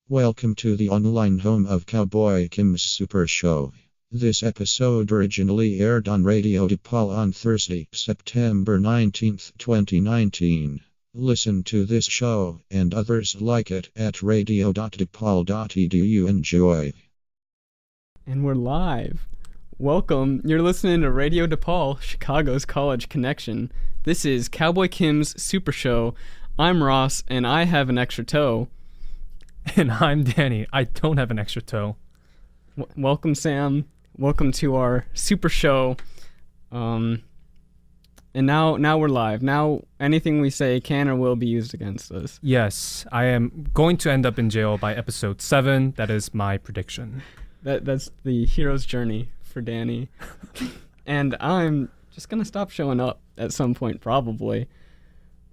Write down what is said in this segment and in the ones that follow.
Welcome to the online home of Cowboy Kim's Super Show. This episode originally aired on Radio DePaul on Thursday, September 19th, 2019. Listen to this show and others like it at radio.DePaul.edu. Enjoy. And we're live. Welcome. You're listening to Radio DePaul, Chicago's college connection. This is Cowboy Kim's Super Show. I'm Ross, and I have an extra toe. And I'm Danny. I don't have an extra toe. Welcome, Sam. Welcome to our Super Show. And now we're live. Now anything we say can or will be used against us. Yes, I am going to end up in jail by episode 7. That is my prediction. That's the hero's journey for Danny. And I'm just gonna stop showing up at some point, probably.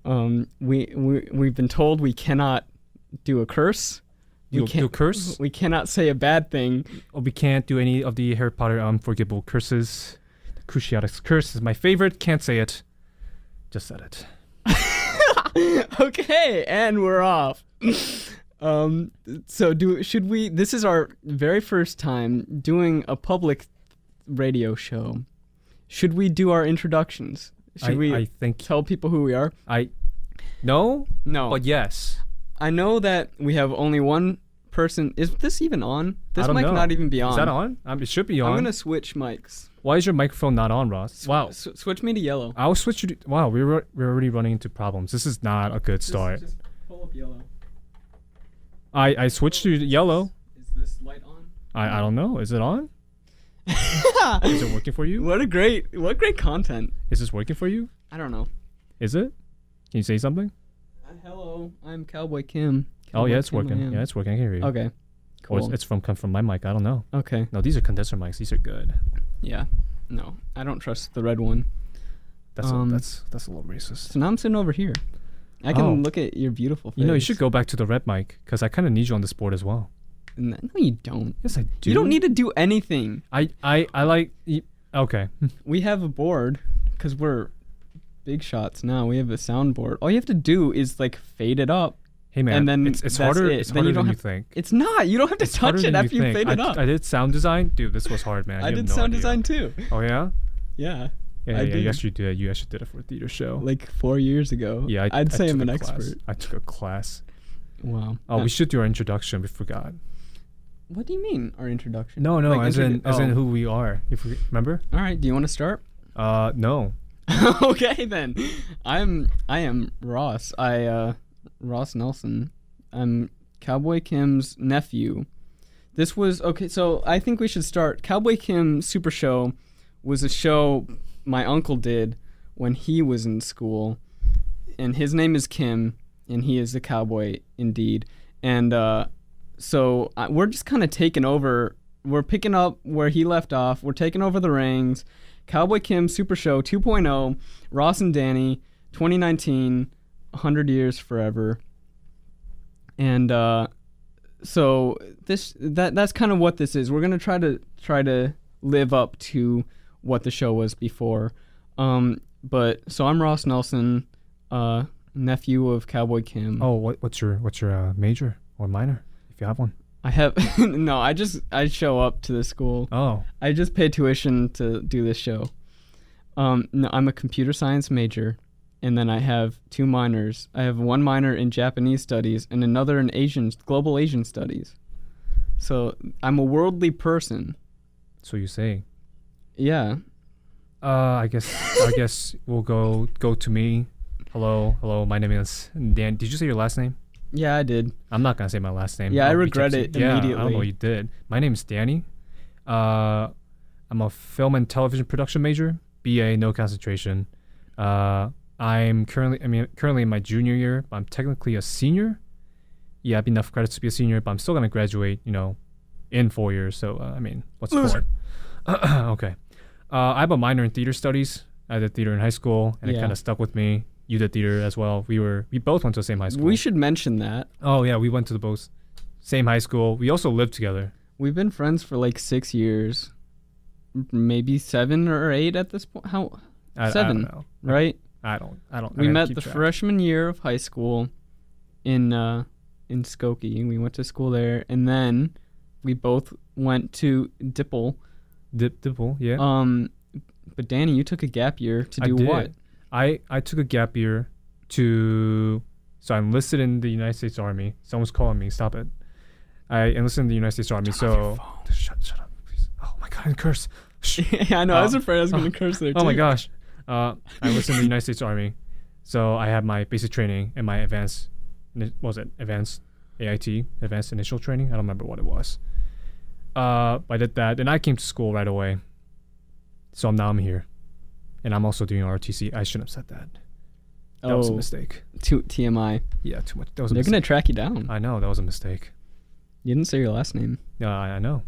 We've been told we cannot do a curse. Do a curse? We cannot say a bad thing. We can't do any of the Harry Potter unforgivable curses. The Cruciatus curse is my favorite. Can't say it. Just said it. Okay, and we're off. Should we? This is our very first time doing a public radio show. Should we do our introductions? Should we I think tell people who we are? No, but yes. I know that we have only one person. Is this even on? This mic not even be on. Is that on? It should be on. I'm gonna switch mics. Why is your microphone not on, Ross? Wow. Switch me to yellow. I'll switch you to... Wow, we're already running into problems. This is not a good start. Just pull up yellow. I switched to yellow. Is this light on? I don't know. Is it on? Is it working for you? What great content. Is this working for you? I don't know. Is it? Can you say something? Hello, I'm Cowboy Kim. Yeah, it's working. Yeah, it's working. I can hear you. Okay, cool. Or it's from my mic. I don't know. Okay. No, these are condenser mics. These are good. Yeah. No, I don't trust the red one. That's a little racist. So now I'm sitting over here. I can look at your beautiful face. You should go back to the red mic because I kind of need you on this board as well. No, you don't. Yes, I do. You don't need to do anything. I like... Okay. We have a board because we're big shots now. We have a soundboard. All you have to do is fade it up. Hey man, and then it's harder. It's harder than you think. It's not. You don't have to touch it after you fade it up. I did sound design, dude. This was hard, man. I did sound design too. Oh yeah. Yeah. Yeah. Yes, you did. You actually did it for a theater show. 4 years ago. Yeah. I'd say I'm an expert. I took a class. Wow. Oh, we should do our introduction. We forgot. What do you mean our introduction? No. As in who we are. If we remember. All right. Do you want to start? No. Okay then. I am Ross. Ross Nelson. I'm Cowboy Kim's nephew. This was okay. So I think we should start. Cowboy Kim Super Show was a show my uncle did when he was in school, and his name is Kim, and he is a cowboy indeed. And so we're just kind of taking over. We're picking up where he left off. We're taking over the reins. Cowboy Kim Super Show 2.0, Ross and Danny, 2019, 100 years forever. And so that's kind of what this is. We're gonna try to live up to what the show was before. But so I'm Ross Nelson, nephew of Cowboy Kim. Oh, what's your major or minor, if you have one? I have no. I show up to the school. Oh. I just pay tuition to do this show. No, I'm a computer science major, and then I have 2 minors. I have 1 minor in Japanese studies and another in global Asian studies. So I'm a worldly person. So you say. Yeah. I guess we'll go to me. Hello. My name is Dan. Did you say your last name? Yeah, I did. I'm not gonna say my last name. Yeah, I regret it immediately. Yeah, I don't know what you did. My name is Danny. I'm a film and television production major. BA, no concentration. I'm currently in my junior year, but I'm technically a senior. Yeah, I have enough credits to be a senior, but I'm still gonna graduate, in 4 years. So what's the point? Okay. I have a minor in theater studies. I did theater in high school, and it kind of stuck with me. You did theater as well. We both went to the same high school. We should mention that. Oh yeah, we went to the both same high school. We also lived together. We've been friends for 6 years, maybe 7 or 8 at this point. 7? I don't know. Right? I don't. We met the freshman year of high school in in Skokie. We went to school there, and then we both went to DePaul. DePaul, yeah. But Danny, you took a gap year to do what? I took a gap year so I enlisted in the United States Army. Someone's calling me. Stop it. I enlisted in the United States Army. Shut up, please. Oh my God, I curse. Yeah, I know. I was afraid I was going to curse there too. Oh my gosh. I enlisted in the United States Army. So I had my basic training and my advanced AIT, advanced initial training. I don't remember what it was. I did that, and I came to school right away. So now I'm here, and I'm also doing ROTC. I shouldn't have said that. That was a mistake. TMI. Yeah, too much. They're gonna track you down. I know, that was a mistake. You didn't say your last name. Yeah, I know.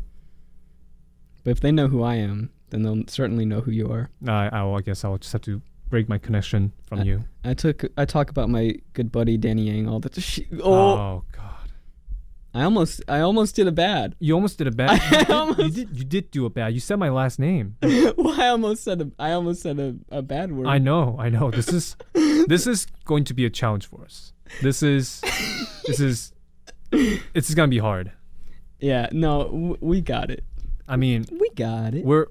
But if they know who I am, then they'll certainly know who you are. I guess I'll just have to break my connection from you. I talk about my good buddy Danny Yang all the time. Oh God. I almost did a bad. You almost did a bad. You did do a bad. You said my last name. Well, I almost said a bad word. I know. This is going to be a challenge for us. This is gonna be hard. Yeah. No, we got it. I mean, we got it. We're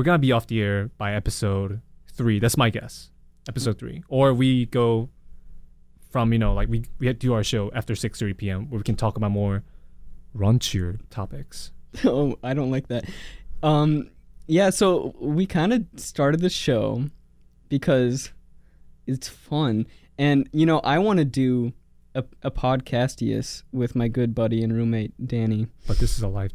gonna be off the air by episode 3. That's my guess. Episode 3, or we go from we do our show after 6:30 p.m. where we can talk about more raunchier topics. Oh, I don't like that. Yeah, so we kind of started the show because it's fun, and I want to do a podcastius with my good buddy and roommate Danny. But this is a live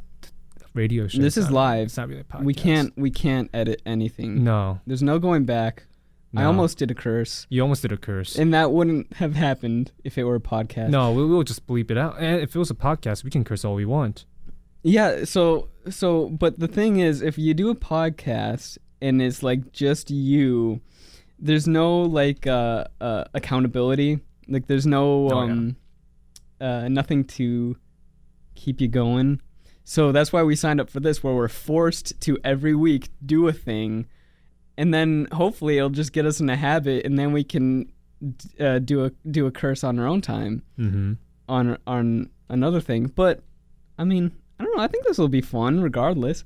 radio show. This is live. It's not really a podcast. We can't edit anything. No. There's no going back. No. I almost did a curse. You almost did a curse. And that wouldn't have happened if it were a podcast. No, we'll just bleep it out. And if it was a podcast, we can curse all we want. Yeah, so but the thing is, if you do a podcast and it's like just you, there's no accountability. Like there's no nothing to keep you going. So that's why we signed up for this, where we're forced to every week do a thing. And then hopefully it'll just get us in a habit, and then we can do a curse on our own time on another thing. But I mean, I don't know. I think this will be fun, regardless.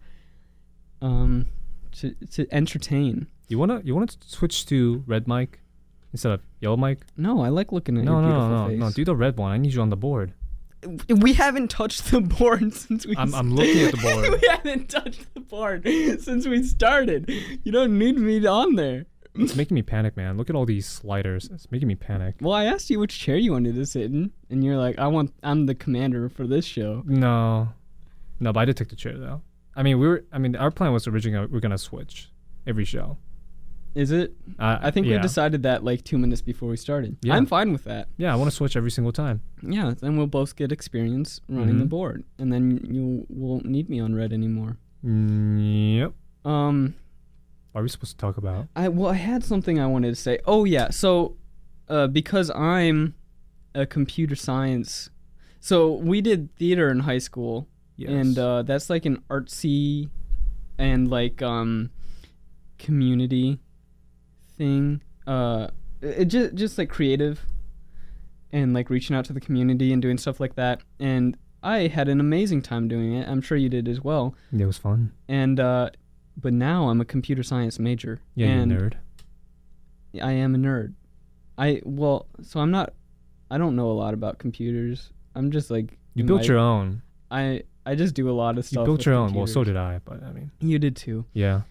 To entertain. You wanna switch to red mic instead of yellow mic? No, I like looking at your beautiful face. No, do the red one. I need you on the board. We haven't touched the board since we. I'm looking at the board. We haven't touched the board since we started. You don't need me on there. It's making me panic, man. Look at all these sliders. It's making me panic. Well, I asked you which chair you wanted to sit in, and you're like, I'm the commander for this show. No, but I did take the chair though. I mean, our plan was originally we're gonna switch every show. Is it? I think we decided that like 2 minutes before we started. Yeah. I'm fine with that. Yeah, I want to switch every single time. Yeah, then we'll both get experience running the board, and then you won't need me on red anymore. Yep. What are we supposed to talk about? I had something I wanted to say. Oh yeah, so because I'm a computer science, so we did theater in high school, and that's like an artsy and like community thing, it just like creative and like reaching out to the community and doing stuff like that, and I had an amazing time doing it. I'm sure you did as well. It was fun. And but now I'm a computer science major. Yeah, you're a nerd. I am a nerd. So I don't know a lot about computers. I'm just like you built your own. I just do a lot of stuff. You built your own. Well, so did I, but I mean you did too. Yeah.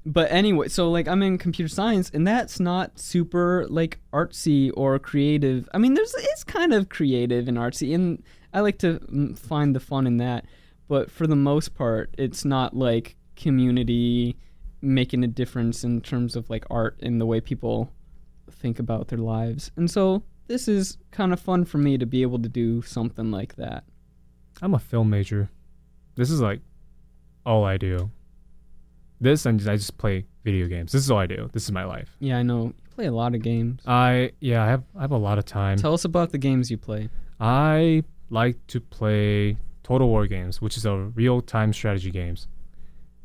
But anyway, so like I'm in computer science, and that's not super like artsy or creative. I mean, it's kind of creative and artsy, and I like to find the fun in that. But for the most part, it's not like community making a difference in terms of like art and the way people think about their lives. And so this is kind of fun for me to be able to do something like that. I'm a film major. This is like all I do. This and I just play video games. This is all I do. This is my life. Yeah, I know. You play a lot of games. I have a lot of time. Tell us about the games you play. I like to play Total War games, which is a real-time strategy games.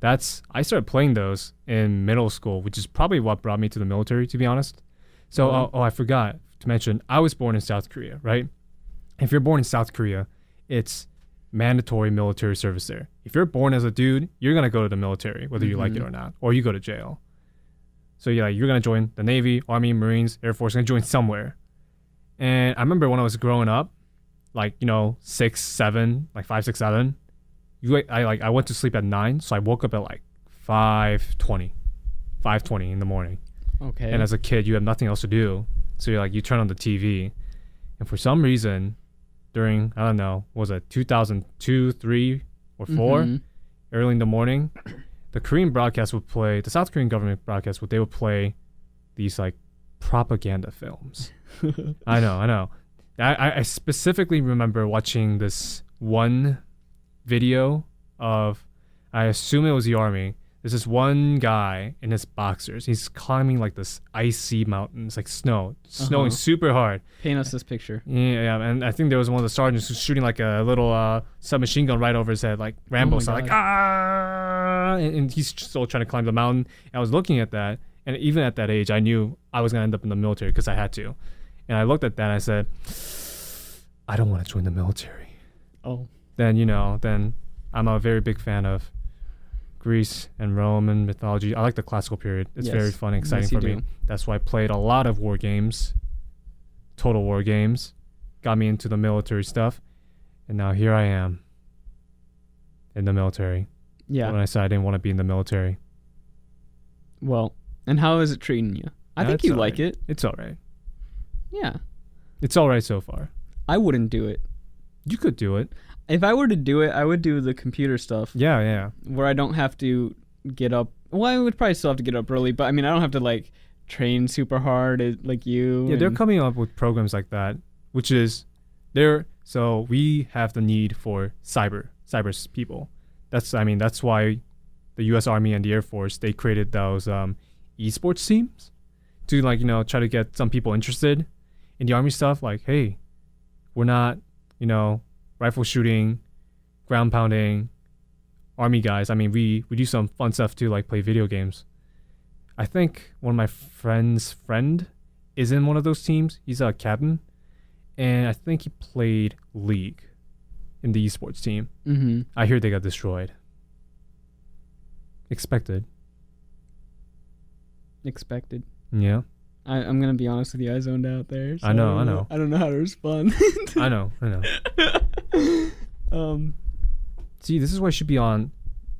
I started playing those in middle school, which is probably what brought me to the military, to be honest. So, I forgot to mention, I was born in South Korea, right? If you're born in South Korea, it's mandatory military service there. If you're born as a dude, you're going to go to the military, whether you like it or not, or you go to jail. So you're going to join the Navy, Army, Marines, Air Force, you're going to join somewhere. And I remember when I was growing up, like, 6, 7, like 5, 6, 7, I went to sleep at 9, so I woke up at like 5:20 in the morning. Okay. And as a kid, you have nothing else to do. So you turn on the TV. And for some reason, during, I don't know, was it 2002, 3, or 4, early in the morning, the Korean broadcast would play, the South Korean government broadcast, they would play these like propaganda films. I know. I specifically remember watching this one video of, I assume it was the army. There's this one guy in his boxers. He's climbing like this icy mountains, like snowing super hard. Paint us this picture. Yeah, and I think there was one of the sergeants who's shooting like a little submachine gun right over his head, like Rambo style, like and he's still trying to climb the mountain. And I was looking at that, and even at that age, I knew I was gonna end up in the military because I had to. And I looked at that and I said, I don't want to join the military. Oh. Then I'm a very big fan of Greece and Roman mythology. I like the classical period. It's very fun and exciting for me. That's why I played a lot of war games, total war games, got me into the military stuff, and now here I am in the military. Yeah. When I said I didn't want to be in the military. Well, and how is it treating you? I think you like it. It's all right. Yeah. It's all right so far. I wouldn't do it. You could do it. If I were to do it, I would do the computer stuff. Yeah. Where I don't have to get up. Well, I would probably still have to get up early, but I mean, I don't have to like train super hard like you. Yeah, they're coming up with programs like that, which is so we have the need for cyber people. That's why the US Army and the Air Force, they created those esports teams to try to get some people interested in the Army stuff. Like, hey, we're not, rifle shooting, ground pounding, Army guys. I mean, we do some fun stuff too, like play video games. I think one of my friend's friend is in one of those teams. He's a captain, and I think he played League in the esports team. Mm-hmm. I hear they got destroyed. Expected. Yeah. I'm gonna be honest with you. I zoned out there. So I know. I don't know how to respond. I know. See, this is why I should be on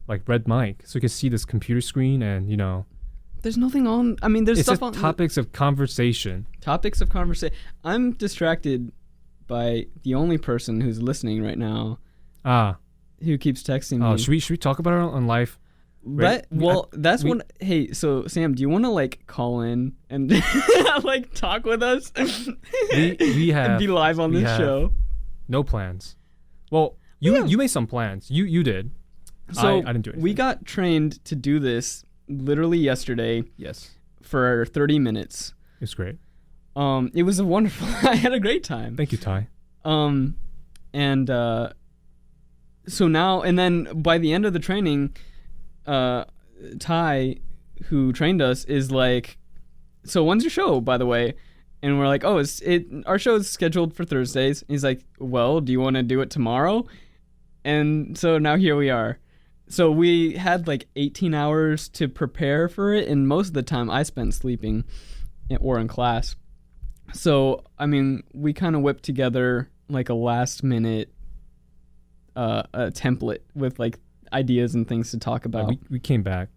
like red mic, so you can see this computer screen and There's nothing on. I mean, there's it's stuff on topics of conversation. Topics of conversation. I'm distracted by the only person who's listening right now. Who keeps texting me. Oh, should we talk about it on live? Hey, so Sam, do you want to like call in and like talk with us? we have and be live on this show. No plans. Well, you made some plans. You did. So I didn't do anything. We got trained to do this literally yesterday. Yes. For 30 minutes. It's great. It was a wonderful. I had a great time. Thank you, Ty. So now and then by the end of the training, Ty, who trained us, is like, so when's your show, by the way? And we're like, our show is scheduled for Thursdays. He's like, well, do you want to do it tomorrow? And so now here we are. So we had like 18 hours to prepare for it, and most of the time I spent sleeping or in class. So, I mean, we kind of whipped together like a last minute a template with like ideas and things to talk about. We came back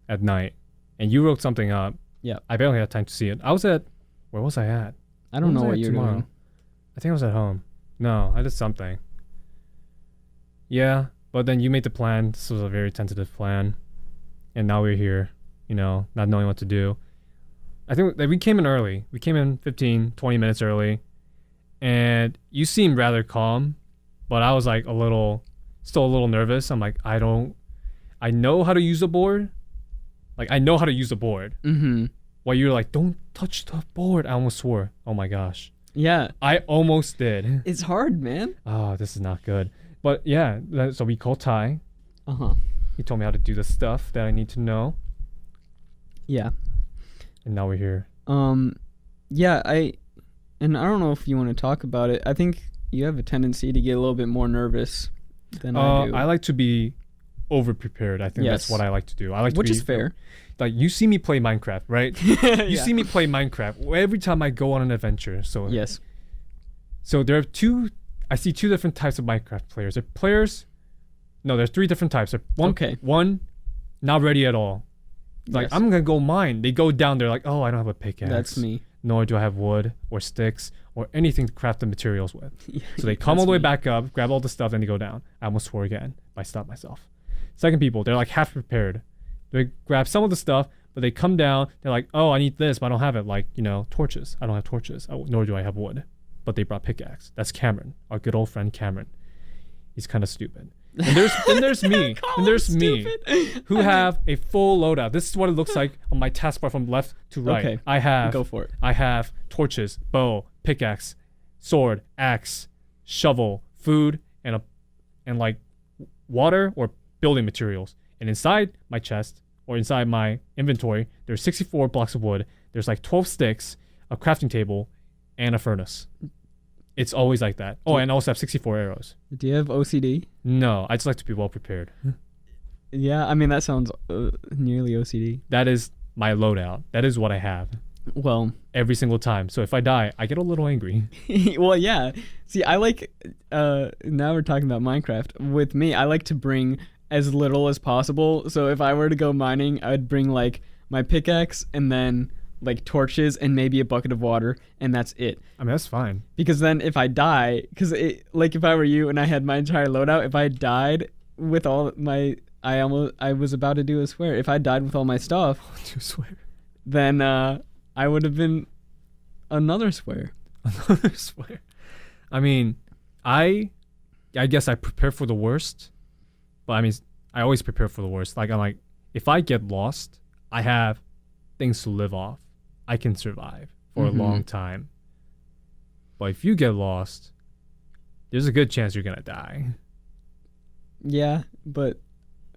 at night and you wrote something up. Yeah. I barely had time to see it. Where was I at? I don't know what you're doing. I think I was at home. No, I did something. Yeah, but then you made the plan. This was a very tentative plan. And now we're here, not knowing what to do. I think that we came in early. We came in 15, 20 minutes early. And you seemed rather calm, but I was like still a little nervous. I'm like, I know how to use a board. Like, I know how to use a board. Mm-hmm. While you're like, don't touch the board. I almost swore. Oh my gosh. Yeah. I almost did. It's hard, man. Oh, this is not good. But yeah, so we called Ty. Uh-huh. He told me how to do the stuff that I need to know. Yeah. And now we're here. Yeah, and I don't know if you want to talk about it. I think you have a tendency to get a little bit more nervous than I do. I like to be over prepared. I think that's what I like to do. I like Which to be, is fair. Like you see me play Minecraft, right? You see me play Minecraft every time I go on an adventure. So Yes. So there are I see two different types of Minecraft players. There's three different types. One, not ready at all. Like, Yes. I'm going to go mine. They go down there like, oh, I don't have a pickaxe. That's me. Nor do I have wood or sticks or anything to craft the materials with. Yeah, So they come that's all the way me. back up, grab all the stuff, and they go down. I almost swore again, but I stopped myself. Second people, they're like half prepared. They grab some of the stuff, but they come down. They're like, oh, I need this, but I don't have it. Like, torches. I don't have torches. Nor do I have wood. But they brought pickaxe. That's Cameron, our good old friend Cameron. He's kind of stupid. And there's me. And there's me who have a full loadout. This is what it looks like on my taskbar from left to right. Okay. Go for it. I have torches, bow, pickaxe, sword, axe, shovel, food, and like water or building materials. And inside my chest or inside my inventory, there's 64 blocks of wood. There's like 12 sticks, a crafting table, and a furnace. It's always like that. Oh, and I also have 64 arrows. Do you have OCD? No, I just like to be well prepared. Yeah, I mean, that sounds nearly OCD. That is my loadout. That is what I have. Well, every single time. So if I die, I get a little angry. well, yeah. See, I like, now we're talking about Minecraft. With me, I like to bring as little as possible. So if I were to go mining, I'd bring like my pickaxe and then like torches and maybe a bucket of water, and that's it. I mean, that's fine. Because then if I die, like if I were you and I had my entire loadout, if I died with all my, I was about to do a swear. If I died with all my stuff, do swear. Then I would have been another swear. Another swear. I mean, I guess I prepare for the worst, but I mean, I always prepare for the worst. Like I'm like, if I get lost, I have things to live off. I can survive for a long time. But if you get lost, there's a good chance you're gonna die. Yeah, but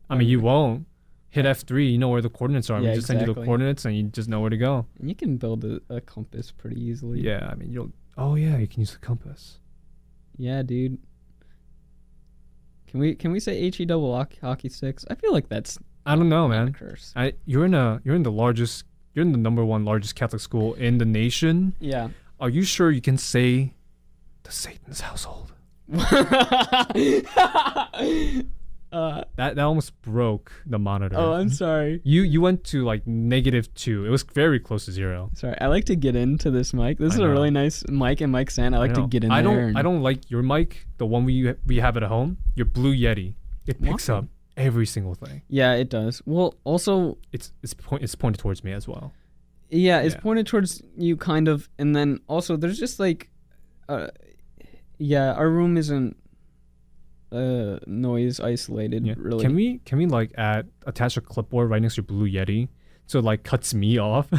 I mean, you won't. Hit F3, you know where the coordinates are. Yeah, We just send you the coordinates and you just know where to go. And you can build a compass pretty easily. Yeah, I mean, you can use the compass. Yeah, dude. Can we say HE double hockey sticks? I feel like that's I don't know, man. a curse. You're in the number one largest Catholic school in the nation. Yeah. Are you sure you can say the Satan's household? That almost broke the monitor. Oh, I'm sorry. You went to like -2. It was very close to 0. Sorry, I like to get into this mic. This is a really nice mic and mic stand. I like to get in there. I don't like your mic, the one we have at home. Your Blue Yeti. It picks up every single thing. Yeah, it does. Well, also it's pointed towards me as well. Yeah, it's pointed towards you kind of, and then also there's just like, our room isn't noise isolated really. Can we like attach a clipboard right next to your Blue Yeti so it like cuts me off?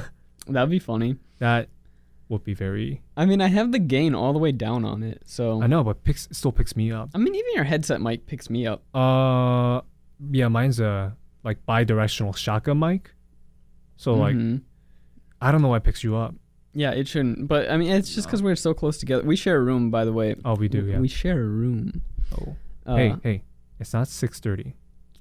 That'd be funny. That would be very. I mean, I have the gain all the way down on it, so. I know, but it still picks me up. I mean, even your headset mic picks me up. Yeah, mine's a like bi-directional shotgun mic, so like, I don't know why it picks you up. Yeah, it shouldn't, but I mean, it's just because we're so close together. We share a room, by the way. Oh, we do, yeah. We share a room. Oh. Hey, it's not 6:30. You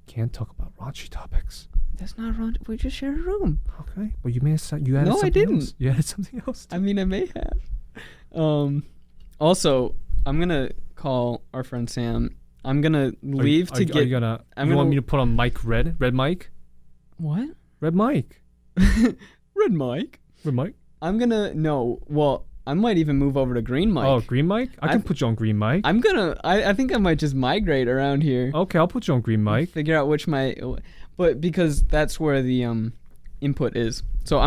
can't talk about raunchy topics. That's not raunchy. We just share a room. Okay, well you added something I didn't. Else. You added something else. I mean, I may have. Also, I'm gonna call our friend Sam. I'm gonna leave to get. You want me to put on mic red mic? What? Red mic. Red mic. Red mic. I'm gonna Well, I might even move over to green mic. Oh, green mic? I can put you on green mic. I think I might just migrate around here. Okay, I'll put you on green mic. Figure out which but because that's where the input is. So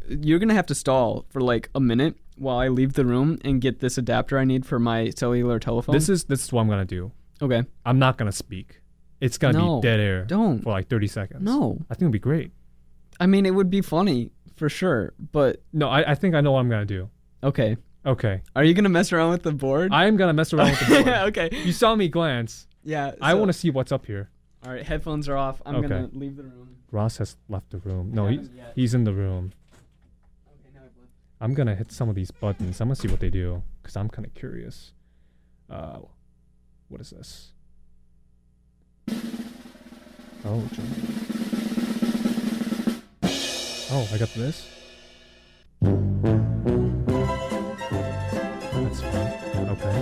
you're gonna have to stall for like a minute while I leave the room and get this adapter I need for my cellular telephone. This is what I'm gonna do. Okay. I'm not gonna speak. It's gonna be dead air. Don't. For like 30 seconds. No. I think it'd be great. I mean, it would be funny for sure, but no, I think I know what I'm gonna do. Okay. Are you gonna mess around with the board? I am gonna mess around with the board. Okay. You saw me glance. Yeah. I want to see what's up here. All right, headphones are off. I'm gonna leave the room. Ross has left the room. No, he's in the room. Okay, now I've left. I'm gonna hit some of these buttons. I'm gonna see what they do because I'm kind of curious. What is this? Oh, I got this. That's fun. Okay.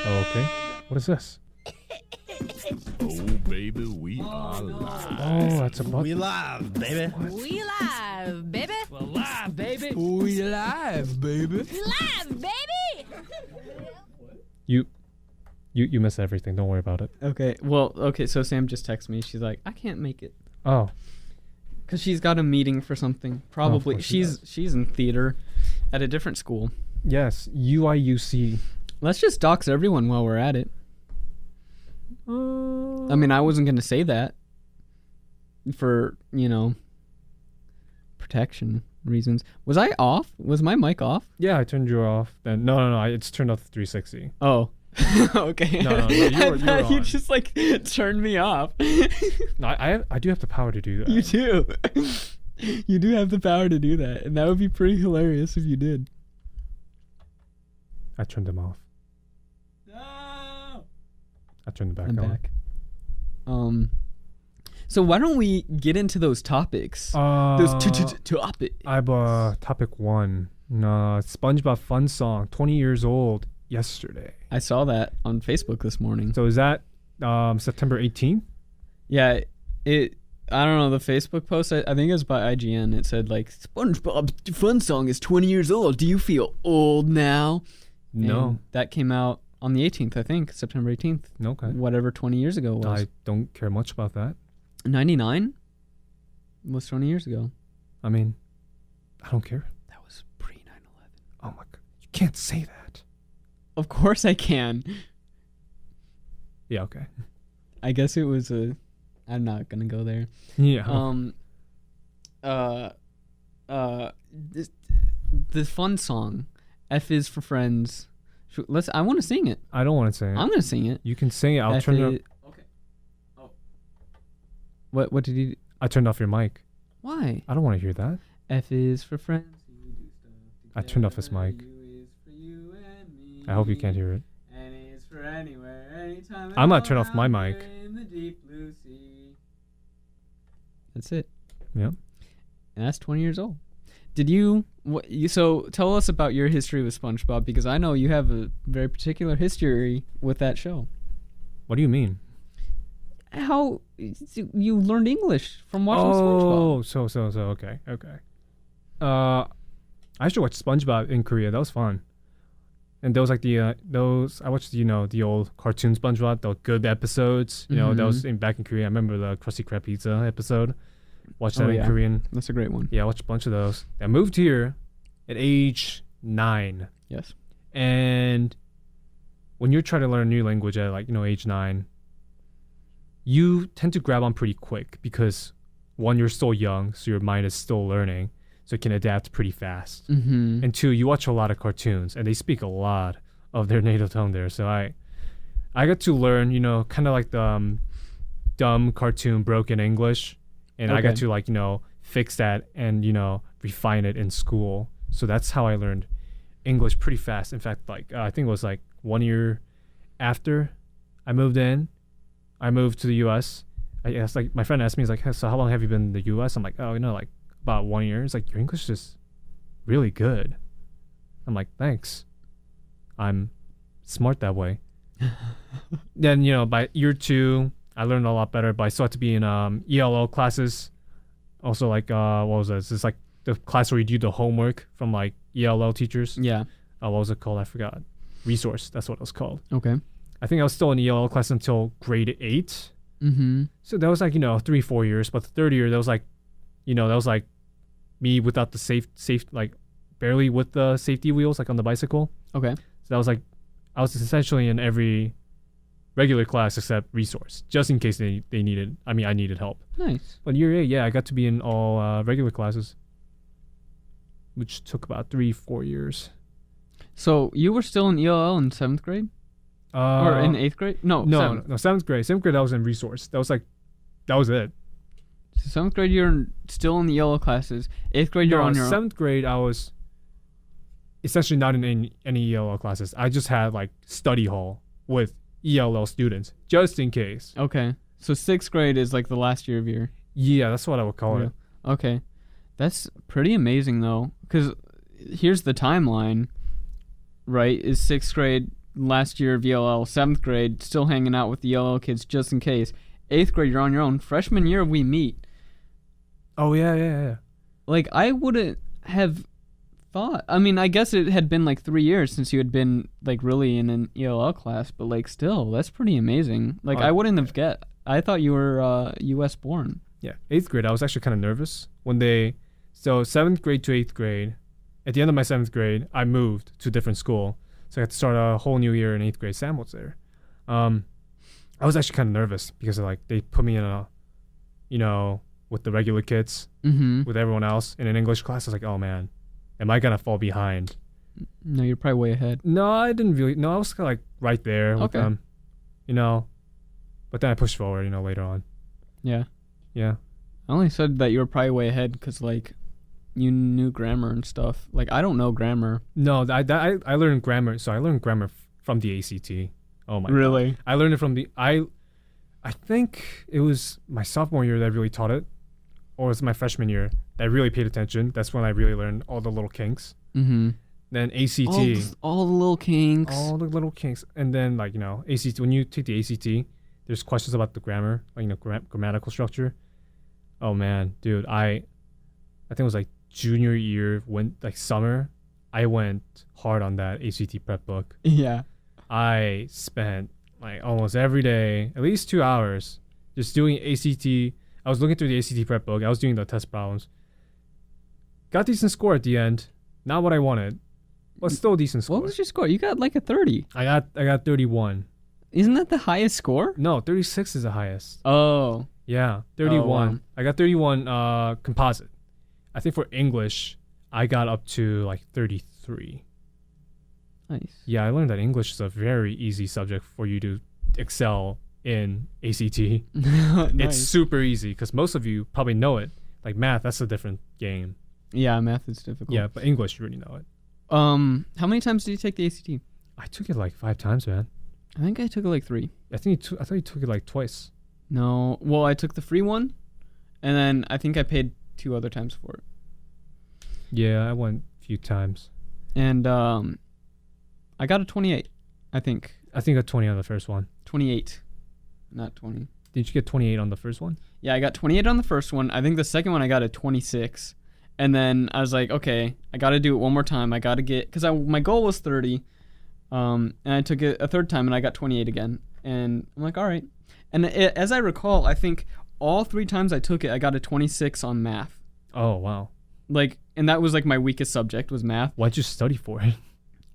Okay. What is this? Oh, baby, we are live. Oh, that's a button. We live, baby. We live, baby. We're live, baby. We live, baby. We live, baby. You miss everything. Don't worry about it. Okay. Well, okay. So Sam just texted me. She's like, I can't make it Oh, because she's got a meeting for something. Probably. course she She's in theater at a different school. yes. UIUC. Let's just dox everyone while we're at it. I mean, I wasn't gonna say that for protection reasons. Was I off? Was my mic off? Yeah, I turned you off. Then no. It's turned off to 360. Oh. Okay. No, you were You on. just like turned me off. No, I do have the power to do that. You do. You do have the power to do that, and that would be pretty hilarious if you did. I turned them off. No. I turned them I'm back on. back. So why don't we get into those topics? Those topics. I have topic 1. SpongeBob fun song, 20 years old yesterday. I saw that on Facebook this morning. So is that September 18th? Yeah, I don't know, the Facebook post, I think it was by IGN. It said like, SpongeBob fun song is 20 years old. Do you feel old now? No. And that came out on the 18th, I think, September 18th. Okay. Whatever 20 years ago was. I don't care much about that. 99 was 20 years ago. I mean, I don't care. That was pre 9/11. Oh my god. You can't say that. Of course I can. Yeah, okay. I guess it was I'm not gonna go there. Yeah. The fun song, F is for friends. I want to sing it. I don't want to sing it. I'm gonna sing it. You can sing it. I'll F turn it is- up. Okay. Oh. What did you? I turned off your mic. Why? I don't want to hear that. F is for friends. I turned off his mic. U is for you and me. I hope you can't hear it. N is for anywhere, anytime. I'm gonna turn off my anywhere mic. In the deep blue sea. That's it. Yep. And that's 20 years old. Did you? So tell us about your history with SpongeBob, because I know you have a very particular history with that show. What do you mean? How you learned English from watching SpongeBob? Oh, so okay. I used to watch SpongeBob in Korea. That was fun. And those like I watched the old cartoon SpongeBob, the good episodes. That was back in Korea. I remember the Krusty Krab pizza episode. Watched that in Korean. That's a great one. Yeah, I watched a bunch of those. I moved here at age 9. Yes. And when you're trying to learn a new language at age 9, you tend to grab on pretty quick because 1, you're still young, so your mind is still learning, so it can adapt pretty fast. Mm-hmm. And 2, you watch a lot of cartoons, and they speak a lot of their native tongue there. So I got to learn, kind of like the dumb cartoon broken English, and I got to fix that and refine it in school. So that's how I learned English pretty fast. In fact, I think it was 1 year after I moved to the U.S. I asked, my friend asked me, he's like, hey, so how long have you been in the U.S.? I'm like, oh, about 1 year. He's like, your English is really good. I'm like, thanks. I'm smart that way. Then, by year 2, I learned a lot better, but I still had to be in ELL classes. Also, what was this? It's the class where you do the homework from ELL teachers. Yeah. What was it called? I forgot. Resource. That's what it was called. Okay. I think I was still in ELL class until grade 8. Mm-hmm. So that was 3-4 years. But the third year, that was that was me without the safe barely with the safety wheels on the bicycle. Okay. So that was I was essentially in every regular class except resource, just in case I needed help. Nice. But year 8, I got to be in all regular classes, which took about 3-4 years. So you were still in ELL in 7th grade? Or in 8th grade? No, 7th grade. 7th grade, I was in resource. That was it. So 7th grade, you're still in the ELL classes. 8th grade, you're on your own. 7th grade, I was essentially not in any ELL classes. I just had like study hall with ELL students just in case. Okay. So 6th grade is like the last year of your... Yeah, that's what I would call it. Okay. That's pretty amazing, though, because here's the timeline, right? Is 6th grade, last year of ELL, 7th grade, still hanging out with the ELL kids just in case. 8th grade, you're on your own. Freshman year, we meet. Oh, yeah. Like, I wouldn't have thought... I mean, I guess it had been like 3 years since you had been, like, really in an ELL class, but, like, still, that's pretty amazing. Like, I wouldn't have get... I thought you were U.S. born. Yeah, 8th grade, I was actually kind of nervous when they... So 7th grade to 8th grade, at the end of my 7th grade, I moved to a different school. So I had to start a whole new year in 8th grade. Sam was there. I was actually kind of nervous because like they put me in a, with the regular kids, with everyone else in an English class. I was like, oh man, am I going to fall behind? No, you're probably way ahead. No, I didn't really. No, I was kind of like right there with them, But then I pushed forward, later on. Yeah. Yeah. I only said that you were probably way ahead because, like, you knew grammar and stuff. Like, I don't know grammar. No, I learned grammar. So I learned grammar from the ACT. Oh my really? God. I learned it from the I think it was my sophomore year that I really taught it, or it was my freshman year that I really paid attention. That's when I really learned all the little kinks. Mm-hmm. Then ACT. All the little kinks. All the little kinks. And then, like, ACT, when you take the ACT, there's questions about the grammar, like, grammatical structure. Oh, man, dude, I think it was, like, junior year, summer, I went hard on that ACT prep book. Yeah. I spent, like, almost every day, at least 2 hours, just doing ACT. I was looking through the ACT prep book. I was doing the test problems. Got decent score at the end. Not what I wanted, but still a decent score. What was your score? You got like a 30. I got 31. Isn't that the highest score? No, 36 is the highest. Oh. Yeah, 31. Oh, wow. I got 31 composite. I think for English, I got up to like 33. Nice. Yeah, I learned that English is a very easy subject for you to excel in ACT. Nice. It's super easy because most of you probably know it. Like math, that's a different game. Yeah, math is difficult. Yeah, but English, you already know it. How many times did you take the ACT? I took it like 5 times, man. I think I took it like 3. I thought you took it like twice. No, well, I took the free one, and then I think I paid 2 other times for it. Yeah, I went a few times. And I got a 28, I think. I think I got 20 on the first one. 28, not 20. Did you get 28 on the first one? Yeah, I got 28 on the first one. I think the second one I got a 26. And then I was like, okay, I got to do it one more time. I got to get, because my goal was 30. And I took it a third time and I got 28 again. And I'm like, all right. And as I recall, I think all 3 times I took it, I got a 26 on math. Oh, wow. Like, and that was like my weakest subject was math. Why'd you study for it?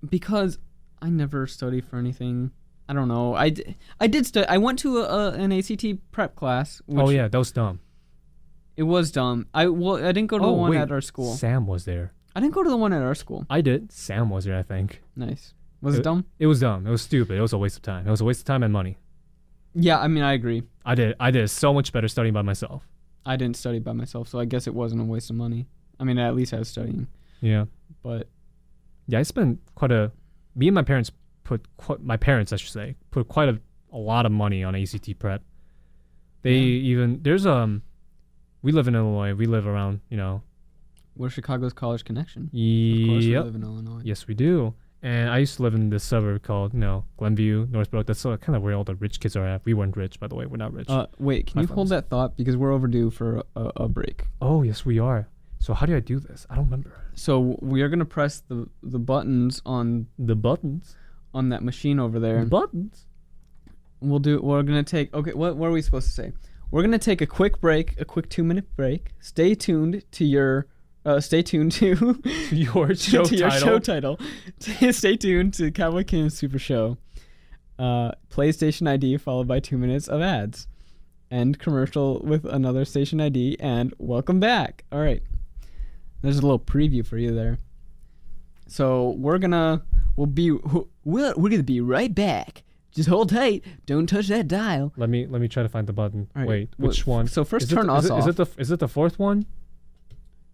Because I never study for anything. I don't know. I did study. I went to an ACT prep class. Oh, yeah, that was dumb. It was dumb. I didn't go to the one at our school. Sam was there. I didn't go to the one at our school. I did. Sam was there, I think. Nice. Was it dumb? It was dumb. It was stupid. It was a waste of time. It was a waste of time and money. Yeah, I mean, I agree. I did so much better studying by myself. I didn't study by myself, so I guess it wasn't a waste of money. I mean, at least I was studying. Yeah. But yeah, I spent me and my parents put quite a lot of money on ACT prep. We live in Illinois. We live around, We're Chicago's college connection. Yep. Of course we live in Illinois. Yes, we do. And I used to live in this suburb called, Glenview, Northbrook. That's kind of where all the rich kids are at. We weren't rich, by the way. We're not rich. Wait, can you hold that thought? Because we're overdue for a break. Oh, yes, we are. So how do I do this? I don't remember. So we are going to press the buttons on... The buttons? On that machine over there. The buttons? We're going to take... Okay, what are we supposed to say? We're going to take a quick break, a quick 2-minute break. Stay tuned to your... stay tuned to your show to title. Your show title. Stay tuned to Cowboy Kim's Super Show. PlayStation ID followed by 2 minutes of ads. End commercial with another station ID and welcome back. All right. There's a little preview for you there. So we're gonna be right back. Just hold tight. Don't touch that dial. Let me try to find the button. Right. Wait, which one? So first turn us off. Is it the fourth one?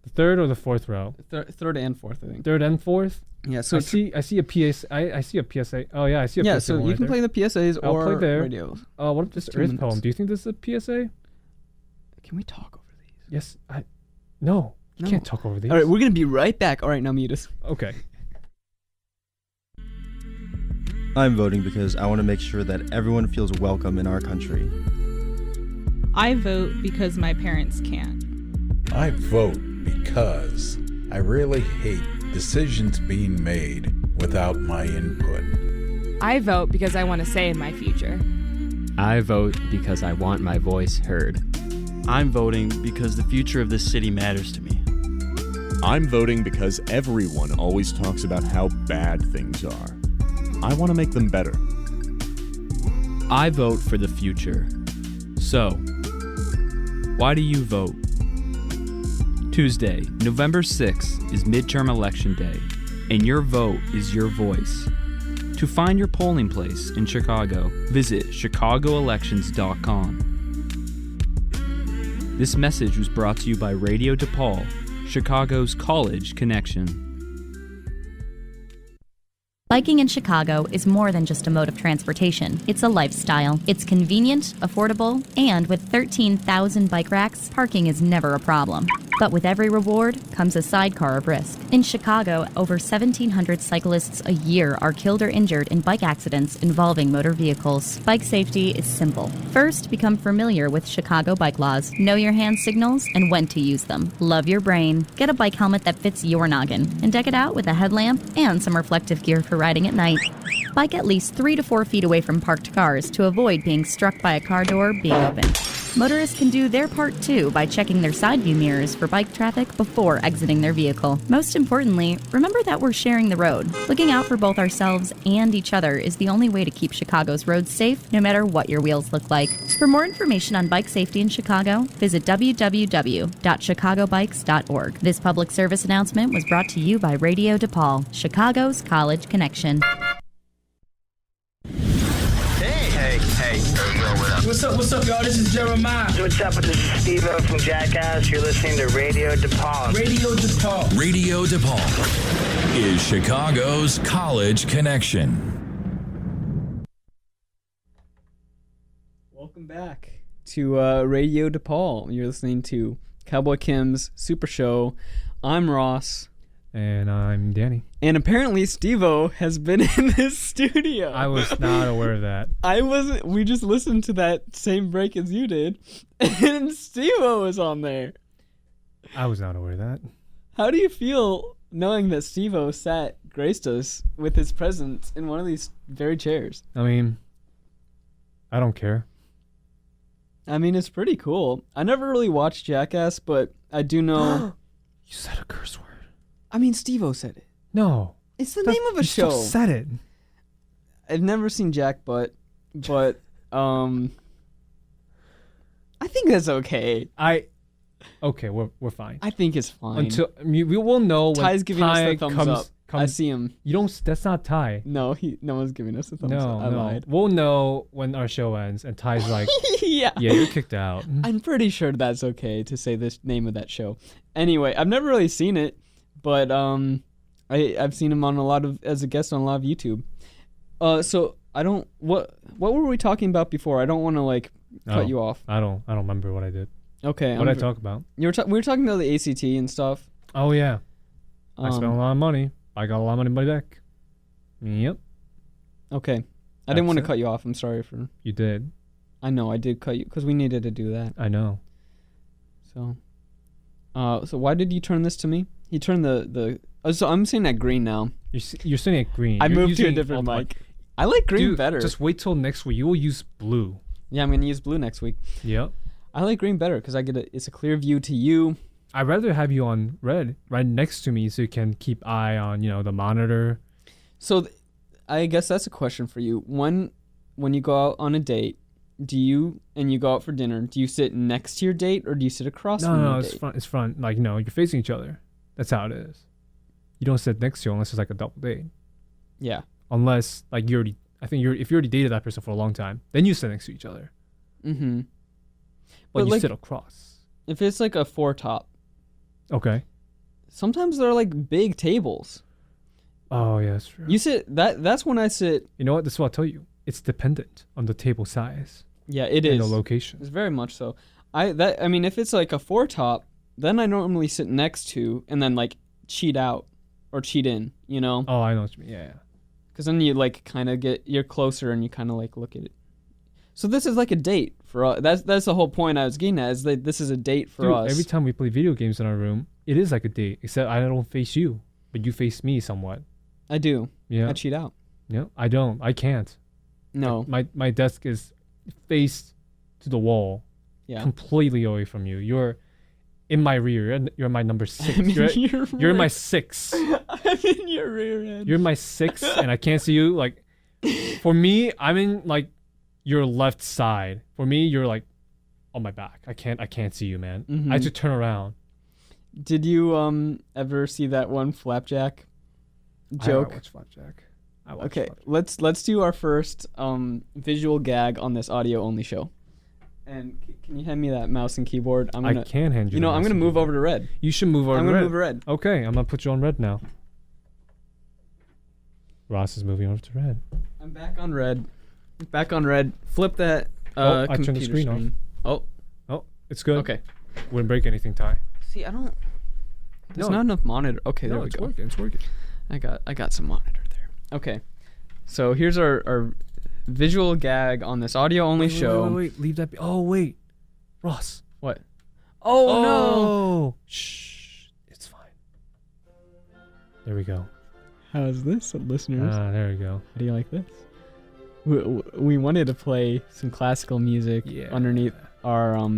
The third or the fourth row? Third and fourth, I think. Third and fourth? Yeah. So I see a PSA. I see a PSA. Oh yeah, I see a PSA. Yeah. So you can play the PSAs I'll or play there. radios. What if this 2 Earth minutes. poem? Do you think this is a PSA? Can we talk over these? Yes. No. You No. can't talk over these. All right, we're gonna be right back. All right, now mute us. Okay. I'm voting because I want to make sure that everyone feels welcome in our country. I vote because my parents can't. I vote because I really hate decisions being made without my input. I vote because I want to say in my future. I vote because I want my voice heard. I'm voting because the future of this city matters to me. I'm voting because everyone always talks about how bad things are. I want to make them better. I vote for the future. So, why do you vote? Tuesday, November 6th is midterm election day, and your vote is your voice. To find your polling place in Chicago, visit chicagoelections.com. This message was brought to you by Radio DePaul, Chicago's college connection. Biking in Chicago is more than just a mode of transportation. It's a lifestyle. It's convenient, affordable, and with 13,000 bike racks, parking is never a problem. But with every reward comes a sidecar of risk. In Chicago, over 1,700 cyclists a year are killed or injured in bike accidents involving motor vehicles. Bike safety is simple. First, become familiar with Chicago bike laws. Know your hand signals and when to use them. Love your brain. Get a bike helmet that fits your noggin and deck it out with a headlamp and some reflective gear for riding at night. Bike at least 3 to 4 feet away from parked cars to avoid being struck by a car door being open. Motorists can do their part too by checking their side view mirrors for bike traffic before exiting their vehicle. Most importantly, remember that we're sharing the road. Looking out for both ourselves and each other is the only way to keep Chicago's roads safe, no matter what your wheels look like. For more information on bike safety in Chicago, visit www.chicagobikes.org. This public service announcement was brought to you by Radio DePaul, Chicago's college connection. Hey. What's up, y'all? This is Jeremiah. What's up? This is Steve-O from Jackass. You're listening to Radio DePaul. Radio DePaul. Radio DePaul is Chicago's college connection. Welcome back to Radio DePaul. You're listening to Cowboy Kim's Super Show. I'm Ross. And I'm Danny. And apparently Steve-O has been in this studio. I was not aware of that. I wasn't. We just listened to that same break as you did. And Steve-O was on there. I was not aware of that. How do you feel knowing that Steve-O graced us with his presence in one of these very chairs? I mean, I don't care. I mean, it's pretty cool. I never really watched Jackass, but I do know. You said a curse word. I mean, Steve-O said it. No. It's the name of a show. You said it. I've never seen Jack, but I think that's okay. Okay, we're fine. I think it's fine. We will know when Ty's giving us the thumbs up. I see him. You don't. That's not Ty. No, no one's giving us a thumbs up. I lied. We'll know when our show ends, and Ty's like, yeah, you're kicked out. I'm pretty sure that's okay to say the name of that show. Anyway, I've never really seen it, but I've seen him on as a guest on a lot of YouTube. So I don't. What were we talking about before? I don't want to cut you off. I don't remember what I did. Okay. What did I talk about? We were talking about the ACT and stuff. Oh yeah. I spent a lot of money. I got a lot of money in my deck. Yep. Okay. I didn't want to cut you off. I'm sorry for. You did. I know I did cut you because we needed to do that. I know. So why did you turn this to me? He turned the. So I'm seeing that green now. You're seeing it green. I moved to a different mic. I like green better. Just wait till next week. You will use blue. Yeah, I'm gonna use blue next week. Yep. I like green better because it's a clear view to you. I'd rather have you on red right next to me so you can keep eye on the monitor. So I guess that's a question for you. When you go out on a date, you go out for dinner, do you sit next to your date or do you sit across from your date? No, it's front. Like, you're facing each other. That's how it is. You don't sit next to you unless it's like a double date. Yeah. Unless if you already dated that person for a long time, then you sit next to each other. Mm-hmm. But you sit across. If it's like a 4-top. Okay. sometimes they're like big tables. Oh, yeah, that's true. You sit that's when I sit. You know what? This is what I'll tell you. It's dependent on the table size. Yeah, it and is. the location. It's very much so. I mean, if it's like a 4-top, then I normally sit next to and then like cheat out or cheat in, you know? Oh, I know what you mean. Yeah. Because then you like kind of you're closer and you kind of like look at it. So this is like a date for us. That's the whole point I was getting at, is that this is a date for us. Every time we play video games in our room, it is like a date, except I don't face you, but you face me somewhat. I do. Yeah. I cheat out. Yeah, I don't. I can't. No. My desk is faced to the wall. Yeah. Completely away from you. You're in my rear. You're my number 6. I'm in You're in my 6. I'm in your rear end. You're my 6, and I can't see you. Like, for me, I'm in like your left side. For me, you're like on my back. I can't see you, man. Mm-hmm. I have to turn around. Did you ever see that one flapjack joke? I watch flapjack. Okay, let's do our first visual gag on this audio only show. And can you hand me that mouse and keyboard? I can hand you. You know, I'm gonna move over to red. You should move over. I'm gonna move to red. Okay, I'm gonna put you on red now. Ross is moving over to red. I'm back on red. Back on red. Flip that. I turned the screen off. Oh, it's good. Okay. Wouldn't break anything, Ty. See, I don't. There's not enough monitor. Okay, there we go. It's working. I got some monitor there. Okay. So here's our visual gag on this audio only show. Wait, leave that. Oh wait, Ross. What? Oh no! Shh, it's fine. There we go. How's this, listeners? There we go. How do you like this? We wanted to play some classical music underneath our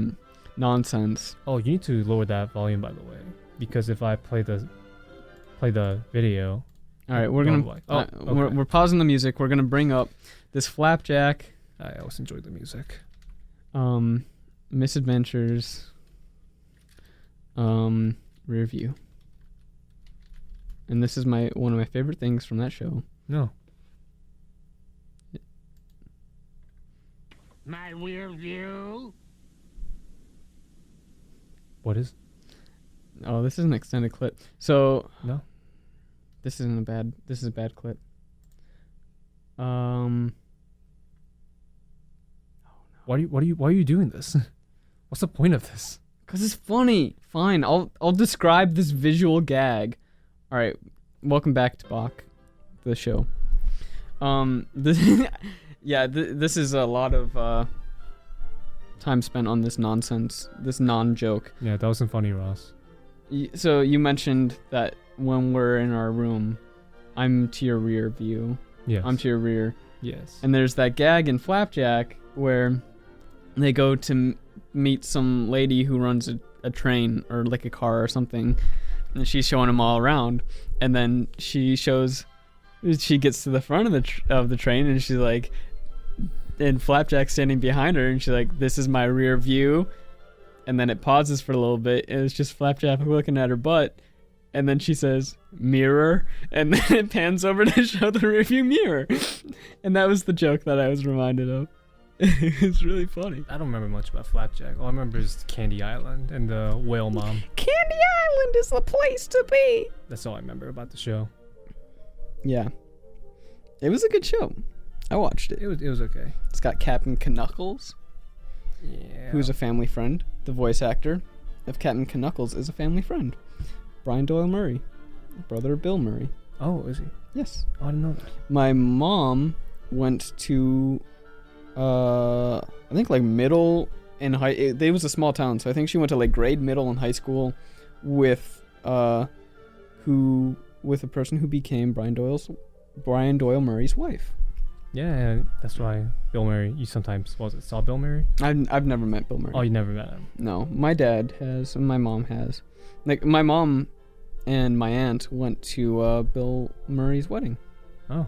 nonsense. Oh, you need to lower that volume, by the way, because if I play the video. All right, we're gonna. Okay. We're pausing the music. We're gonna bring up this flapjack. I always enjoy the music. Misadventures. Rear view. And this is one of my favorite things from that show. No. My rear view. What is? Oh, this is an extended clip. So no. This is a bad clip. Oh no. Why are you doing this? What's the point of this? 'Cause it's funny. Fine, I'll describe this visual gag. All right, welcome back to Bach, the show. This is a lot of time spent on this nonsense, this non-joke. Yeah, that wasn't funny, Ross. So you mentioned that when we're in our room, I'm to your rear view. Yes. I'm to your rear. Yes. And there's that gag in Flapjack where they go to meet some lady who runs a train or like a car or something, and she's showing them all around. And then she gets to the front of the train, and she's like, and Flapjack's standing behind her, and she's like, "This is my rear view." And then it pauses for a little bit, and it's just Flapjack looking at her butt. And then she says, "Mirror," and then it pans over to show the rearview mirror. And that was the joke that I was reminded of. It's really funny. I don't remember much about Flapjack. All I remember is Candy Island and the whale mom. Candy Island is the place to be. That's all I remember about the show. Yeah. It was a good show. I watched it. It was okay. It's got Captain Knuckles. Yeah. Who's a family friend. The voice actor of Captain Knuckles is a family friend. Brian Doyle Murray. Brother of Bill Murray. Oh, is he? Yes. Oh, I didn't know that. My mom went to I think like middle and high. It was a small town, so I think she went to like grade, middle, and high school with a person who became Brian Doyle Murray's wife. Yeah, that's why Bill Murray. You sometimes saw Bill Murray? I've never met Bill Murray. Oh, you never met him? No, my dad has, and my mom has. Like my mom and my aunt went to Bill Murray's wedding. Oh.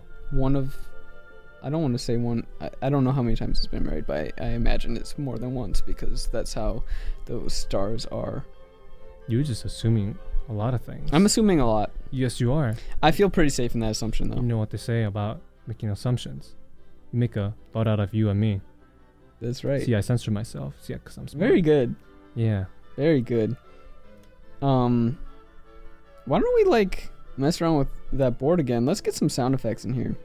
I don't want to say one. I don't know how many times he's been married, but I imagine it's more than once because that's how those stars are. You're just assuming a lot of things. I'm assuming a lot. Yes, you are. I feel pretty safe in that assumption, though. You know what they say about making assumptions. You make a lot out of you and me. That's right. See, I censor myself. See, because I'm smart. Very good. Yeah. Very good. Why don't we like mess around with that board again? Let's get some sound effects in here.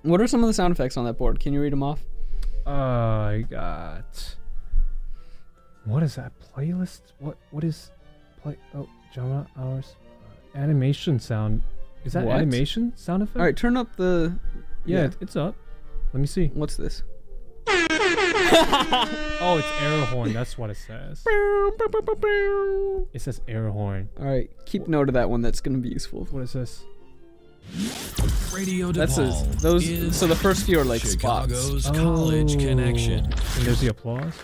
What are some of the sound effects on that board? Can you read them off? I got. What is that playlist? What is play? Oh, genre hours, animation sound. Is that What? animation sound effect? All right, turn up the. Yeah, it's up. Let me see. What's this? Oh, it's air horn. That's what it says. It says air horn. All right, keep note of that one. That's gonna be useful. What is this? Radio That's DePaul those. is So the first few are like Chicago's spots. College Connection. And there's the applause.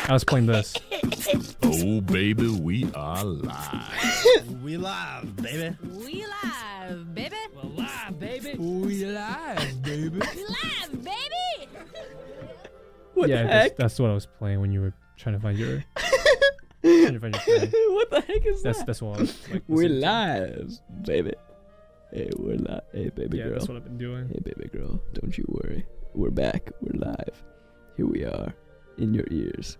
I was playing this. Oh, baby, we are live. We live, baby. We live, baby. We're live, baby. We live, baby. We live, baby. What Yeah, the heck? that's what I was playing when you were trying to find your. Trying to find your thing. What the heck is that? That's what I was like. We're listening to. live, baby. Hey, we're live. Hey, baby Yeah, girl. that's what I've been doing. Hey, baby girl. Don't you worry. We're back. We're live. Here we are, in your ears,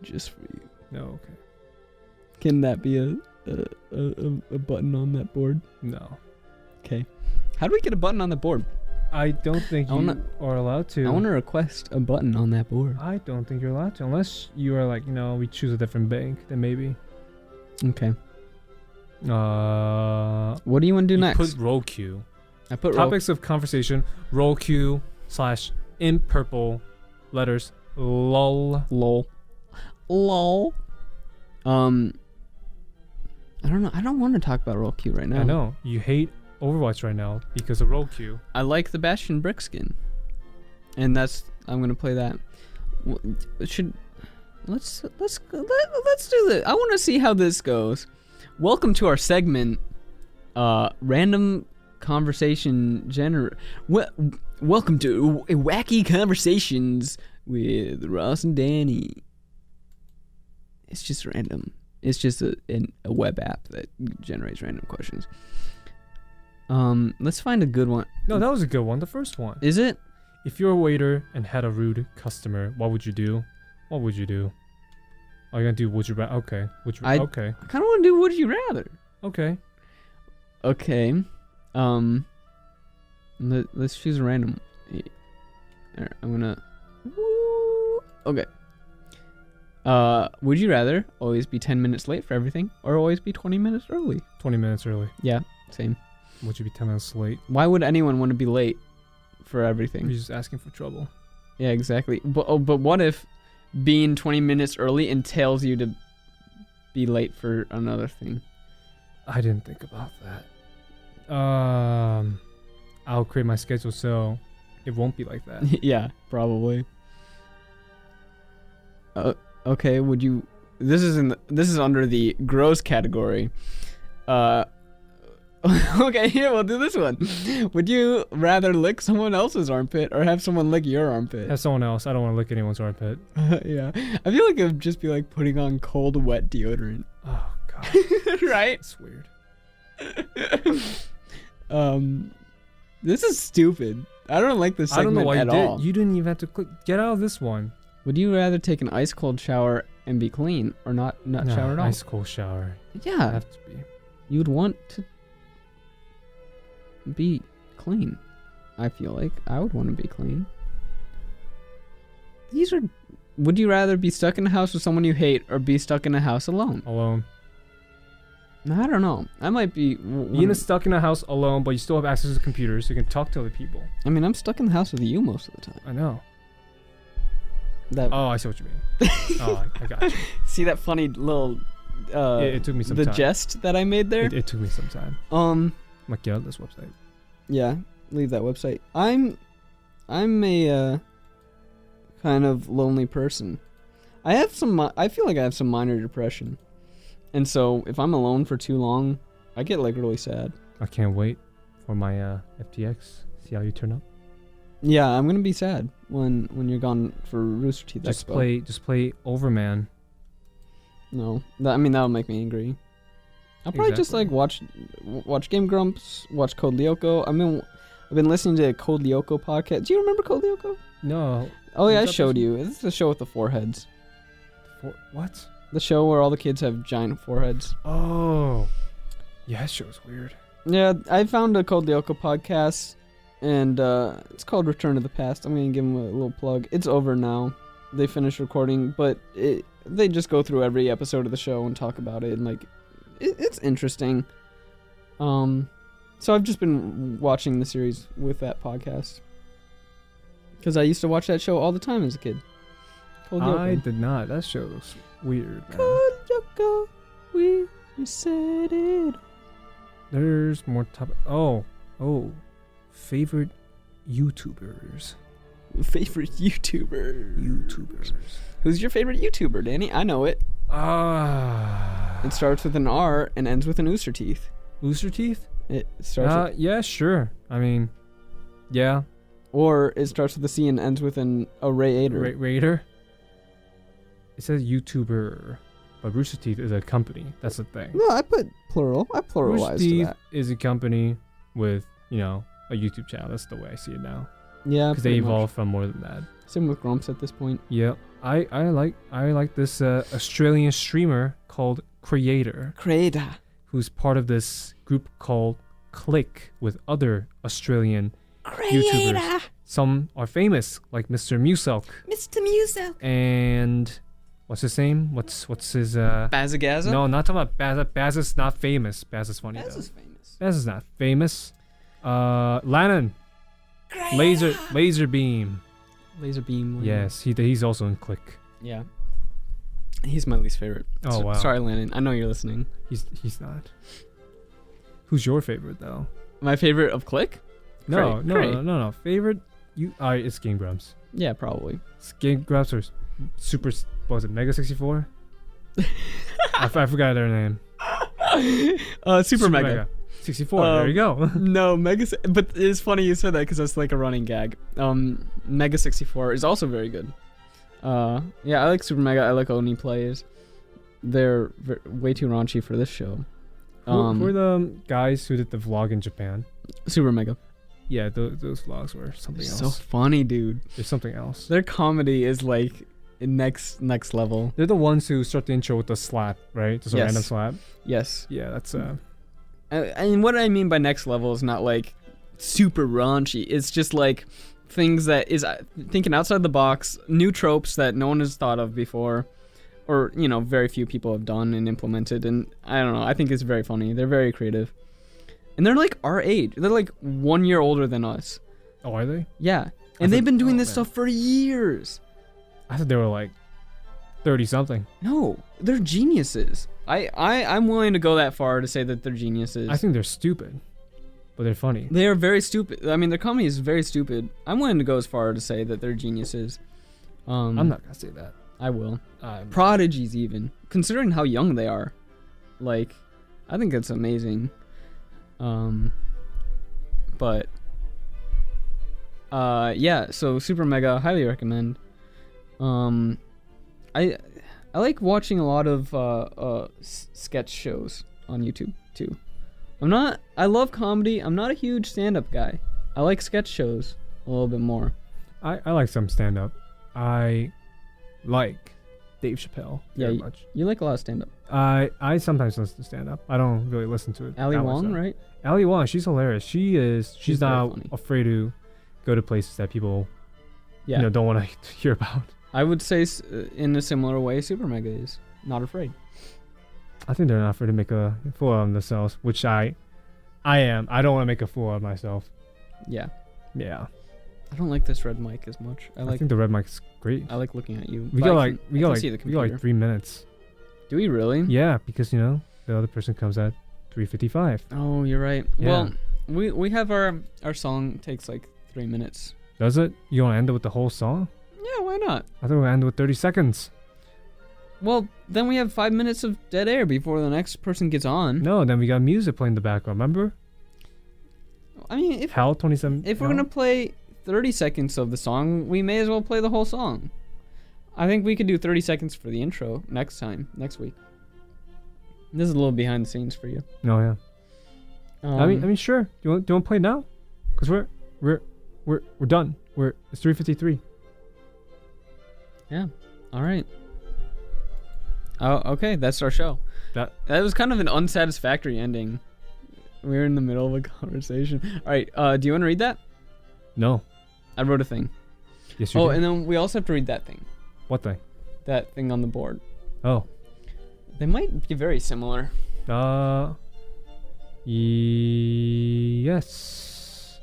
just for you. No, okay. Can that be a button on that board? No. Okay. How do we get a button on the board? I don't think you are allowed to. I want to request a button on that board. I don't think you're allowed to, unless you are like, we choose a different bank, then maybe. Okay. What do you want to do next? Put roll Q. I put topics of conversation. Roll Q / in purple letters. Lol. Lol. I don't know. I don't want to talk about roll Q right now. I know you hate Overwatch right now because of roll Q. I like the Bastion brick skin, and I'm gonna play that. Let's do this. I want to see how this goes. Welcome to our segment, random conversation welcome to Wacky Conversations with Ross and Danny. It's just random. It's just a web app that generates random questions. Let's find a good one. No, that was a good one. The first one. Is it? If you're a waiter and had a rude customer, what would you do? What would you do? Oh, you're gonna do would you rather? Okay. Okay. I kind of want to do would you rather. Okay. Okay. Let's choose a random. Alright, I'm gonna. Okay. Would you rather always be 10 minutes late for everything, or always be 20 minutes early? 20 minutes early. Yeah, same. Would you be 10 minutes late? Why would anyone want to be late for everything? You're just asking for trouble. Yeah, exactly. But what if being 20 minutes early entails you to be late for another thing? I didn't think about that. I'll create my schedule so it won't be like that. Yeah, probably. Okay, would you? This is under the gross category. Okay, here, we'll do this one. Would you rather lick someone else's armpit or have someone lick your armpit? Have someone else. I don't want to lick anyone's armpit. Yeah, I feel like it would just be like putting on cold, wet deodorant. Oh god. Right? It's weird. This is stupid. I don't like this segment I don't know why at you all. did. You didn't even have to click. Get out of this one. Would you rather take an ice cold shower and be clean, or not shower at all? Ice cold shower. Yeah. Have to be. You would want to be clean. I feel like I would want to be clean. These are. Would you rather be stuck in a house with someone you hate, or be stuck in a house alone? Alone. I don't know. I might be. Being stuck in a house alone, but you still have access to computers, so you can talk to other people. I mean, I'm stuck in the house with you most of the time. I know. Oh, I see what you mean. Oh, I got you. See that funny little. It took me some time. time. The jest that I made there. It took me some time. Like, get out this website. Yeah, leave that website. I'm a kind of lonely person. I feel like I have some minor depression, and so if I'm alone for too long, I get like really sad. I can't wait for my FTX. See how you turn up. Yeah, I'm gonna be sad when you're gone for Rooster Teeth Expo. Just play Overman. No, that'll make me angry. I'll probably just like watch Game Grumps, watch Code Lyoko. I've been listening to a Code Lyoko podcast. Do you remember Code Lyoko? No. Oh yeah, I showed you. This is the show with the foreheads. What? The show where all the kids have giant foreheads. Oh. Yeah, that show's weird. Yeah, I found a Code Lyoko podcast, and it's called Return to the Past. I'm going to give them a little plug. It's over now. They finished recording, but they just go through every episode of the show and talk about it, and like, it's interesting. So I've just been watching the series with that podcast. Because I used to watch that show all the time as a kid. Code Lyoko. I did not. That show was weird, man. Code Lyoko, we said it. There's more topic. Oh. Favorite YouTubers. Favorite YouTubers. Who's your favorite YouTuber, Danny? I know it. It starts with an R and ends with an Ooster Teeth. Ooster Teeth? It starts with... Yeah, sure. I mean, yeah. Or it starts with a C and ends with a Raider. Raider? It says YouTuber, but Rooster Teeth is a company. That's the thing. No, I put plural. I pluralized Rooster Teeth that. is a company with, a YouTube channel. That's the way I see it now. Yeah, because they evolved from more than that. Same with Grumps at this point. Yeah, I like this Australian streamer called Creator, who's part of this group called Click with other Australian YouTubers. Some are famous, like Mr. Muselk. And what's his name? What's his Bazagaza? No, not talking about Baz. Baz is not famous. Baz is funny though. Baz is not famous. Lannon. Laser Beam. Yes, he's also in Click. Yeah. He's my least favorite. Oh wow. Sorry, Lannon. I know you're listening. He's not. Who's your favorite though? My favorite of Click? No. Favorite? It's Game Grumps. Yeah, probably. Game Grumps or Super. What was it? Mega 64? I forgot their name. Super Mega 64. There you go. No, but it's funny you said that because that's like a running gag. Mega 64 is also very good. Yeah, I like Super Mega. I like Oni plays. They're way too raunchy for this show. Who are the guys who did the vlog in Japan? Super Mega. Yeah, those vlogs were something else. So funny, dude. There's something else. Their comedy is like next level. They're the ones who start the intro with the slap, right? Just a random slap. Yes. Yeah, that's And what I mean by next level is not like super raunchy. It's just like things that is thinking outside the box, new tropes that no one has thought of before, or very few people have done and implemented. And I don't know. I think it's very funny. They're very creative, and they're like our age. They're like 1 year older than us. Oh, are they? Yeah, and they've been doing this stuff for years. I thought they were like 30 something. No, they're geniuses. I'm willing to go that far to say that they're geniuses. I think they're stupid, but they're funny. They are very stupid. I mean, their comedy is very stupid. I'm willing to go as far to say that they're geniuses. I'm not gonna say that. I will. Prodigies, even considering how young they are. Like, I think it's amazing. But yeah. So Super Mega, highly recommend. I like watching a lot of sketch shows on YouTube too. I love comedy. I'm not a huge stand-up guy. I like sketch shows a little bit more. I like some stand-up. I like Dave Chappelle very much. You like a lot of stand-up. I sometimes listen to stand-up. I don't really listen to it. Ali Wong, right? Ali Wong, she's hilarious. She's not afraid to go to places that people don't want to hear about. I would say in a similar way, Super Mega is not afraid. I think they're not afraid to make a fool out of themselves, which I am. I don't want to make a fool out of myself. Yeah. Yeah. I don't like this red mic as much. I think the red mic is great. I like looking at you. We got like 3 minutes. Do we really? Yeah, because the other person comes at 3:55. Oh, you're right. Yeah. Well, we have our song takes like 3 minutes. Does it? You want to end it with the whole song? Yeah, why not? I thought we end with 30 seconds. Well, then we have 5 minutes of dead air before the next person gets on. No, then we got music playing in the background, remember? I mean, if Hal 27. If we're going to play 30 seconds of the song, we may as well play the whole song. I think we could do 30 seconds for the intro next week. This is a little behind the scenes for you. Oh yeah. I mean, sure. Do you want to play now? Cuz we're done. It's 3:53. Yeah. All right. Oh, okay. That's our show. That was kind of an unsatisfactory ending. We were in the middle of a conversation. All right. Do you want to read that? No. I wrote a thing. Yes, you did. And then we also have to read that thing. What thing? That thing on the board. Oh. They might be very similar. Yes.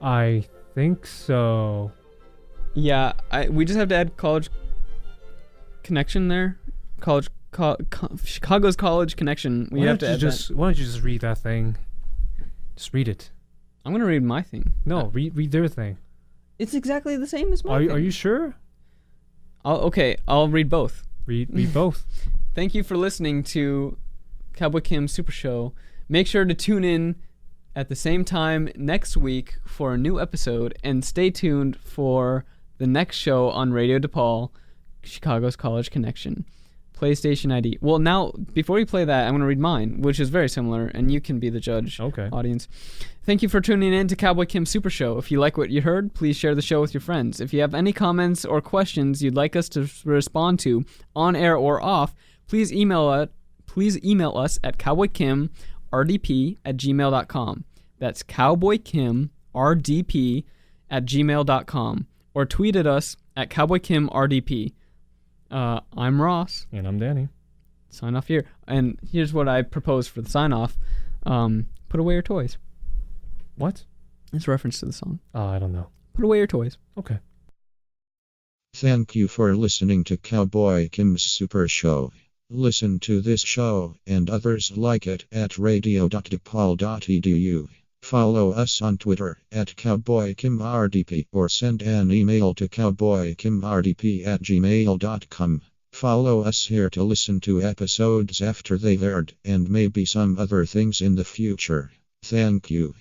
I think so. Yeah, we just have to add college connection there. Chicago's college connection. We have to add that. Why don't you just read that thing? Just read it. I'm gonna read my thing. No, read their thing. It's exactly the same as my thing. Are you sure? I'll read both. Read both. Thank you for listening to Cowboy Kim's Super Show. Make sure to tune in at the same time next week for a new episode, and stay tuned for the next show on Radio DePaul, Chicago's College Connection. PlayStation ID. Well, now, before we play that, I'm going to read mine, which is very similar, and you can be the judge, audience. Thank you for tuning in to Cowboy Kim's Super Show. If you like what you heard, please share the show with your friends. If you have any comments or questions you'd like us to respond to, on air or off, please email us at cowboykimrdp@gmail.com. That's cowboykimrdp@gmail.com. Or tweet at us at cowboykimrdp. I'm Ross. And I'm Danny. Sign off here. And here's what I propose for the sign off. Put away your toys. What? It's a reference to the song. I don't know. Put away your toys. Okay. Thank you for listening to Cowboy Kim's Super Show. Listen to this show and others like it at radio.DePaul.edu. Follow us on Twitter at cowboykimrdp or send an email to cowboykimrdp@gmail.com. Follow us here to listen to episodes after they've aired and maybe some other things in the future. Thank you.